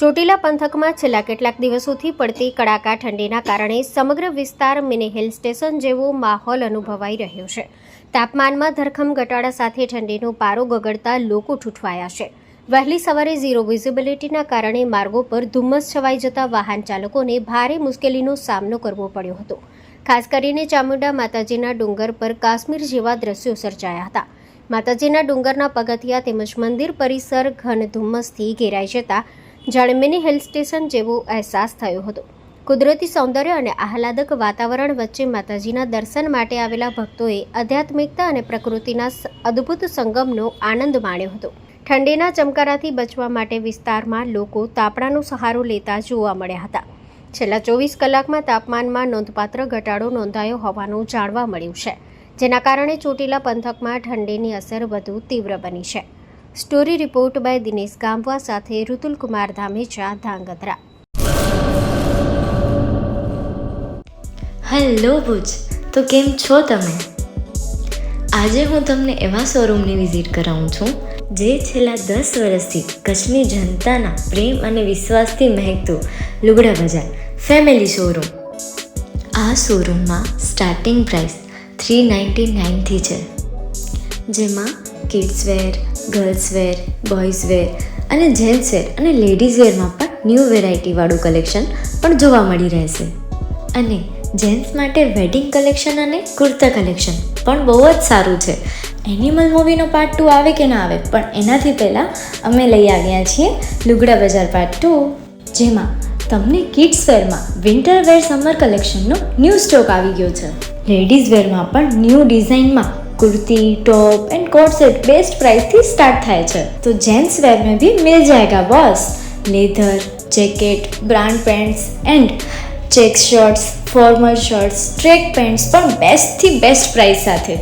ચોટીલા પંથકમાં છેલ્લા કેટલાક દિવસોથી પડતી કડાકા ઠંડીના કારણે સમગ્ર વિસ્તાર મિની હિલ સ્ટેશન જેવો માહોલ અનુભવાઈ રહ્યો છે. તાપમાનમાં ધરખમ ઘટાડા સાથે ઠંડીનો પારો ગગડતા લોકો ઠૂઠવાયા છે. વહેલી સવારે ઝીરો વિઝિબિલિટીના કારણે માર્ગો પર ધુમ્મસ છવાઈ જતા વાહન ચાલકોને ભારે મુશ્કેલીનો સામનો કરવો પડ્યો હતો. ખાસ કરીને ચામુંડા માતાજીના ડુંગર પર કાશ્મીર જેવા દ્રશ્યો સર્જાયા હતા. માતાજીના ડુંગરના પગથિયા તેમજ મંદિર પરિસર ઘન ધુમ્મસથી ઘેરાઈ જતા જાણે મિની હિલ સ્ટેશન જેવો અહેસાસ થયો હતો. કુદરતી સૌંદર્ય અને આહલાદક વાતાવરણ વચ્ચે માતાજીના દર્શન માટે આવેલા ભક્તોએ આધ્યાત્મિકતા અને પ્રકૃતિના અદ્ભુત સંગમનો આનંદ માણ્યો હતો. ઠંડીના ચમકારાથી બચવા માટે વિસ્તારમાં લોકો તાપણાનો સહારો લેતા જોવા મળ્યા હતા. છેલ્લા 24 કલાકમાં તાપમાનમાં નોંધપાત્ર ઘટાડો નોંધાયો હોવાનું જાણવા મળ્યું છે, જેના કારણે ચોટીલા પંથકમાં ઠંડીની અસર વધુ તીવ્ર બની છે. સ્ટોરી રિપોર્ટ બાય દિનેશ ગામવા સાથે ઋતુલ કુમાર ધામેચા, ધાંગધ્રા. હેલો ભુજ, તો કેમ છો તમે? આજે હું તમને એવા શોરૂમની વિઝિટ કરાવું છું જે છેલ્લા 10 વર્ષથી કચ્છની જનતાના પ્રેમ અને વિશ્વાસથી મહેકતું લુગડા બજાર ફેમિલી શોરૂમ. આ શોરૂમમાં સ્ટાર્ટિંગ પ્રાઇસ 399થી છે, જેમાં kids wear, girls wear, boys wear અને જેન્ટ્સ વેર અને લેડીઝ વેરમાં પણ ન્યૂ વેરાયટીવાળું કલેક્શન પણ જોવા મળી રહેશે. અને જેન્ટ્સ માટે વેડિંગ કલેક્શન અને કુર્તા કલેક્શન પણ બહુ જ સારું છે. એનિમલ મૂવીનો પાર્ટ 2 આવે કે ના આવે, પણ એનાથી પહેલાં અમે લઈ આવ્યા છીએ લુગડા બજાર પાર્ટ 2, જેમાં તમને કિડ્સ વેરમાં વિન્ટર વેર સમર કલેક્શનનો ન્યૂ સ્ટોક આવી ગયો છે. લેડીઝ વેરમાં પણ ન્યૂ ડિઝાઇનમાં kurti, top and coat set best price थी स्टार्ट थाय छे. तो जेंट्स वेर में भी मिल जाएगा boss. Leather, jacket, brand pants and check shirts, formal shirts, track pants पर बेस्ट थी बेस्ट प्राइस साथे.